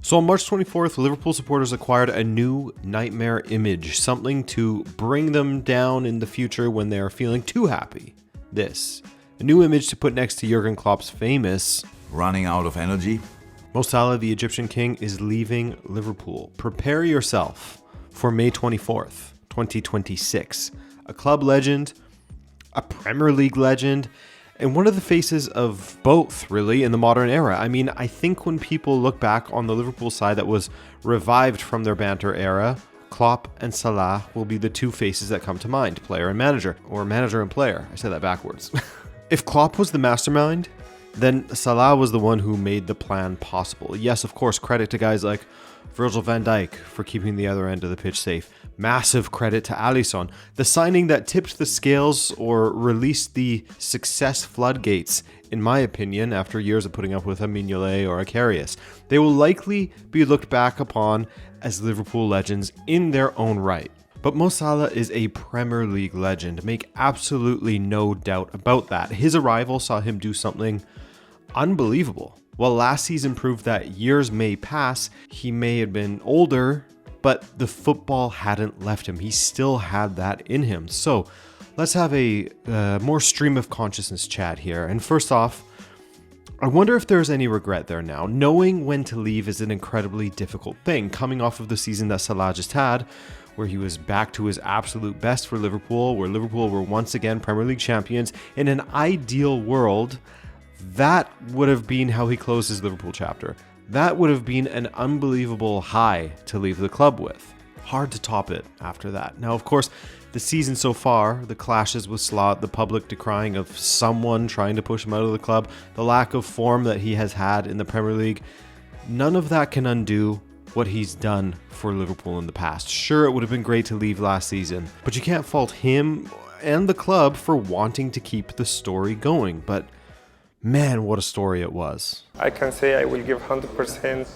So on March 24th, Liverpool supporters acquired a new nightmare image, something to bring them down in the future when they are feeling too happy. A new image to put next to Jurgen Klopp's famous running out of energy. Mo Salah, the Egyptian king, is leaving Liverpool. Prepare yourself for May 24th, 2026. A club legend, a Premier League legend, and one of the faces of both, really, in the modern era. I mean, I think when people look back on the Liverpool side that was revived from their banter era, Klopp and Salah will be the two faces that come to mind, player and manager, or manager and player. I said that backwards. If Klopp was the mastermind, then Salah was the one who made the plan possible. Yes, of course, credit to guys like Virgil van Dijk for keeping the other end of the pitch safe. Massive credit to Alisson, the signing that tipped the scales or released the success floodgates, in my opinion, after years of putting up with a Mignolet or a Karius. They will likely be looked back upon as Liverpool legends in their own right. But Mo Salah is a Premier League legend, make absolutely no doubt about that. His arrival saw him do something unbelievable. While last season proved that years may pass, he may have been older, but the football hadn't left him. He still had that in him. So let's have a more stream of consciousness chat here. And first off, I wonder if there's any regret there now. Knowing when to leave is an incredibly difficult thing. Coming off of the season that Salah just had, where he was back to his absolute best for Liverpool, where Liverpool were once again Premier League champions. In an ideal world, that would have been how he closed his Liverpool chapter. That would have been an unbelievable high to leave the club with. Hard to top it after that. Now, of course, the season so far, the clashes with Salah, the public decrying of someone trying to push him out of the club, the lack of form that he has had in the Premier League, none of that can undo what he's done for Liverpool in the past. Sure, it would have been great to leave last season, but you can't fault him and the club for wanting to keep the story going. But man, what a story it was. I can say I will give 100%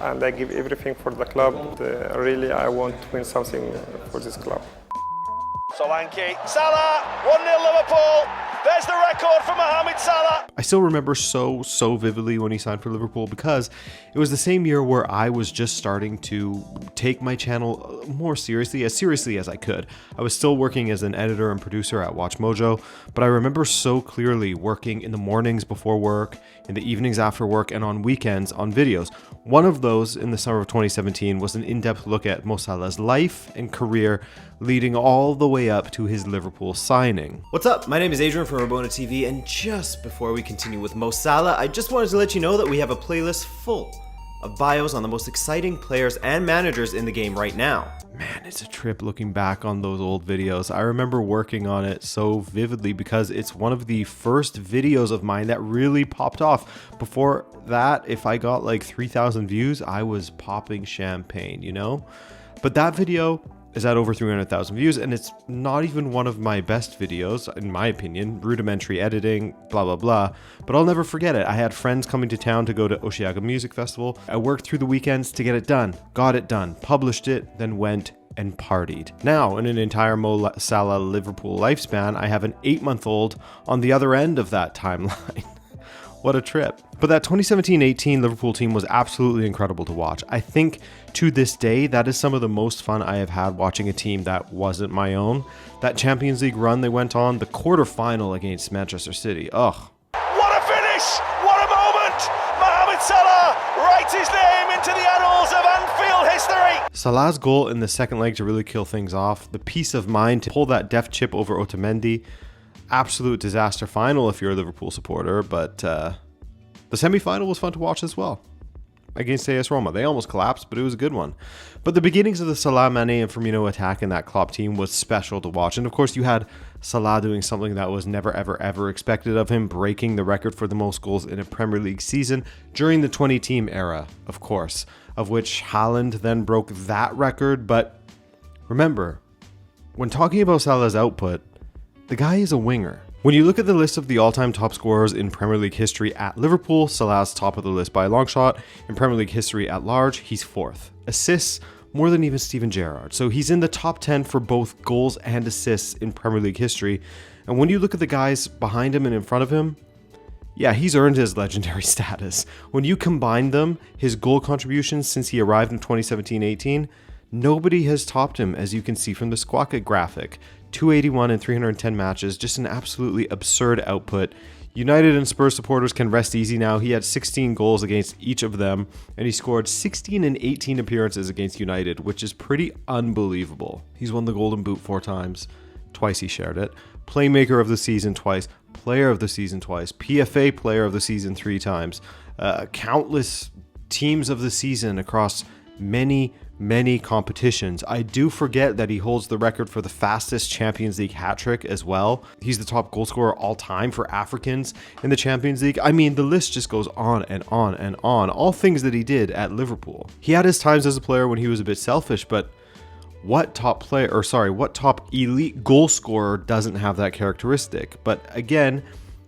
and I give everything for the club. Really, I want to win something for this club. Solanke, Salah, 1-0 Liverpool. There's the record for Mohamed Salah. I still remember so vividly when he signed for Liverpool, because it was the same year where I was just starting to take my channel more seriously as I could. I was still working as an editor and producer at Watch Mojo, but I remember so clearly working in the mornings before work, in the evenings after work, and on weekends on videos. One of those in the summer of 2017 was an in-depth look at Mo Salah's life and career, leading all the way up to his Liverpool signing. What's up? My name is Adrian from Rabona TV, and just before we continue with Mo Salah, I just wanted to let you know that we have a playlist full of bios on the most exciting players and managers in the game right now. Man, it's a trip looking back on those old videos. I remember working on it so vividly because it's one of the first videos of mine that really popped off. Before that, if I got like 3,000 views, I was popping champagne, you know? But that video is at over 300,000 views, and it's not even one of my best videos, in my opinion. Rudimentary editing, blah, blah, blah. But I'll never forget it. I had friends coming to town to go to Oshiaga Music Festival. I worked through the weekends to get it done, got it done, published it, then went and partied. Now, in an entire Mo Salah Liverpool lifespan, I have an 8-month-old on the other end of that timeline. What a trip. But that 2017-18 Liverpool team was absolutely incredible to watch. I think to this day, that is some of the most fun I have had watching a team that wasn't my own. That Champions League run they went on, the quarterfinal against Manchester City. Ugh. What a finish! What a moment! Mohamed Salah writes his name into the annals of Anfield history. Salah's goal in the second leg to really kill things off, the peace of mind to pull that deft chip over Otamendi. Absolute disaster final if you're a Liverpool supporter, but the semi-final was fun to watch as well against AS Roma. They almost collapsed, but it was a good one. But the beginnings of the Salah, Mane, and Firmino attack in that Klopp team was special to watch. And of course, you had Salah doing something that was never, ever expected of him, breaking the record for the most goals in a Premier League season during the 20-team era, of course, of which Haaland then broke that record. But remember, when talking about Salah's output, the guy is a winger. When you look at the list of the all-time top scorers in Premier League history at Liverpool, Salah's top of the list by a long shot. In Premier League history at large, he's 4th. Assists, more than even Steven Gerrard. So he's in the top 10 for both goals and assists in Premier League history. And when you look at the guys behind him and in front of him, Yeah, he's earned his legendary status. When you combine them, his goal contributions since he arrived in 2017-18, nobody has topped him, as you can see from the Squawka graphic. 281 in 310 matches, just an absolutely absurd output. United and Spurs supporters can rest easy now. He had 16 goals against each of them, and he scored 16 in 18 appearances against United, which is pretty unbelievable. He's won the Golden Boot 4 times. Twice he shared it. Playmaker of the season twice. Player of the season twice. PFA player of the season 3 times. Countless teams of the season across many competitions. I do forget that he holds the record for the fastest Champions League hat-trick as well. He's the top goal scorer all time for Africans in the Champions League. I mean, the list just goes on and on and on. All things that he did at Liverpool. He had his times as a player when he was a bit selfish, but what top elite goal scorer doesn't have that characteristic? But again,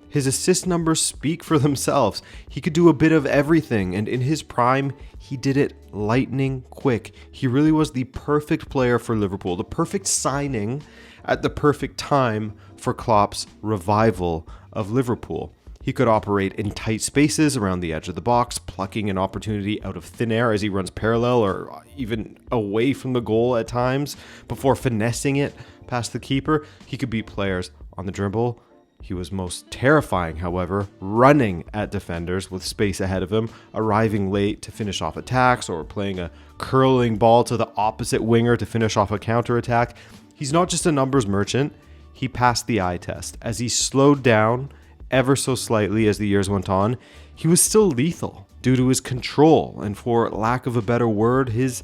his assist numbers speak for themselves. He could do a bit of everything, and in his prime, he did it lightning quick. He really was the perfect player for Liverpool, the perfect signing at the perfect time for Klopp's revival of Liverpool. He could operate in tight spaces around the edge of the box, plucking an opportunity out of thin air as he runs parallel or even away from the goal at times before finessing it past the keeper. He could beat players on the dribble. He was most terrifying, however, running at defenders with space ahead of him, arriving late to finish off attacks or playing a curling ball to the opposite winger to finish off a counterattack. He's not just a numbers merchant, he passed the eye test. As he slowed down ever so slightly as the years went on, he was still lethal due to his control and, for lack of a better word, his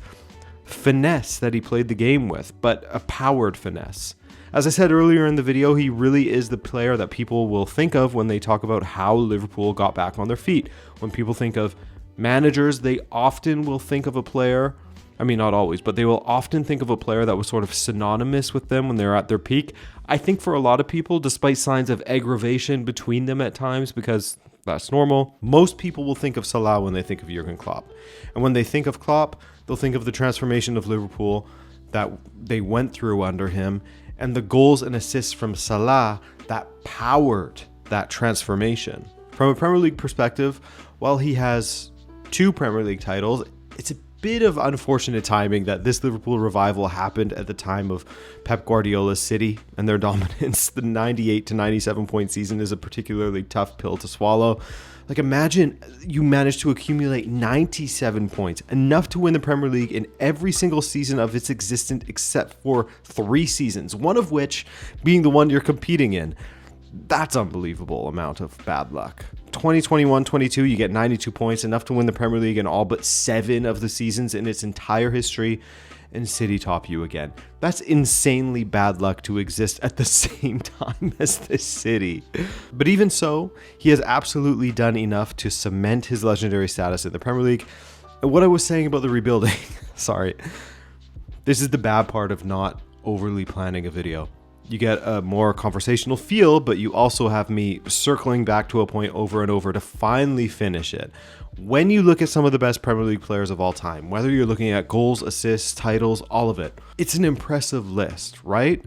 finesse that he played the game with, but a powered finesse. As I said earlier in the video, he really is the player that people will think of when they talk about how Liverpool got back on their feet. When people think of managers, they often will think of a player, I mean, not always, but they will often think of a player that was sort of synonymous with them when they're at their peak. I think for a lot of people, despite signs of aggravation between them at times, because that's normal, most people will think of Salah when they think of Jurgen Klopp. And when they think of Klopp, they'll think of the transformation of Liverpool that they went through under him, and the goals and assists from Salah that powered that transformation. From a Premier League perspective, while he has 2 Premier League titles, it's a bit of unfortunate timing that this Liverpool revival happened at the time of Pep Guardiola's City and their dominance. The 98 to 97 point season is a particularly tough pill to swallow. Like, imagine you managed to accumulate 97 points, enough to win the Premier League in every single season of its existence except for 3 seasons, one of which being the one you're competing in. That's unbelievable amount of bad luck. 2021-22, you get 92 points, enough to win the Premier League in all but 7 of the seasons in its entire history, and City top you again. That's insanely bad luck to exist at the same time as this City. But even so, he has absolutely done enough to cement his legendary status in the Premier League. And what I was saying about the rebuilding, sorry, this is the bad part of not overly planning a video. You get a more conversational feel, but you also have me circling back to a point over and over to finally finish it. When you look at some of the best Premier League players of all time, whether you're looking at goals, assists, titles, all of it, it's an impressive list, right?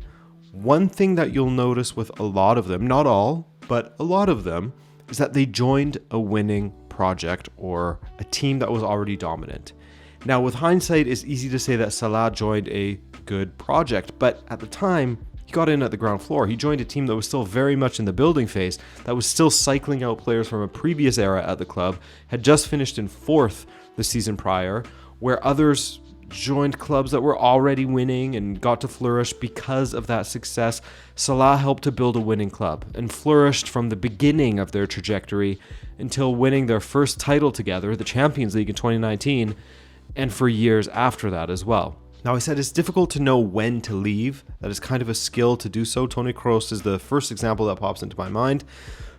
One thing that you'll notice with a lot of them, not all, but a lot of them, is that they joined a winning project or a team that was already dominant. Now, with hindsight, it's easy to say that Salah joined a good project, but at the time, he got in at the ground floor. He joined a team that was still very much in the building phase, that was still cycling out players from a previous era at the club, had just finished in 4th the season prior, where others joined clubs that were already winning and got to flourish because of that success. Salah helped to build a winning club and flourished from the beginning of their trajectory until winning their first title together, the Champions League in 2019, and for years after that as well. Now, I said it's difficult to know when to leave. That is kind of a skill to do so. Toni Kroos is the first example that pops into my mind.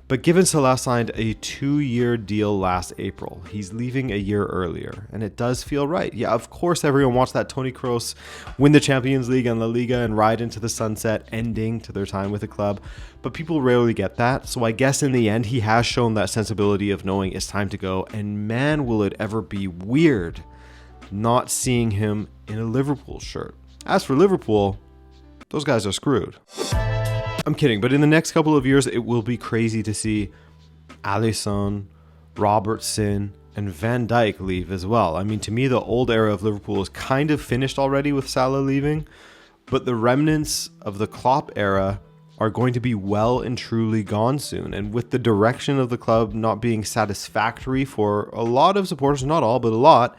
But given Salah signed a 2-year deal last April, he's leaving a year earlier, and it does feel right. Yeah, of course everyone wants that Toni Kroos win the Champions League and La Liga and ride into the sunset, ending to their time with the club. But people rarely get that, so I guess in the end he has shown that sensibility of knowing it's time to go, and man, will it ever be weird not seeing him in a Liverpool shirt. As for Liverpool, those guys are screwed. I'm kidding, but in the next couple of years, it will be crazy to see Alisson, Robertson, and Van Dijk leave as well. I mean, to me, the old era of Liverpool is kind of finished already with Salah leaving, but the remnants of the Klopp era are going to be well and truly gone soon. And with the direction of the club not being satisfactory for a lot of supporters, not all, but a lot,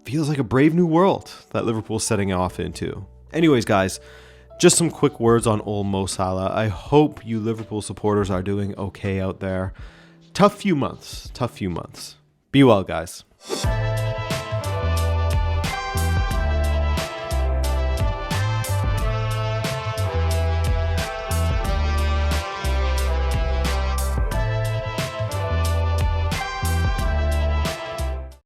feels like a brave new world that Liverpool's setting off into. Anyways, guys, just some quick words on old Mo Salah. I hope you Liverpool supporters are doing okay out there. Tough few months. Be well, guys.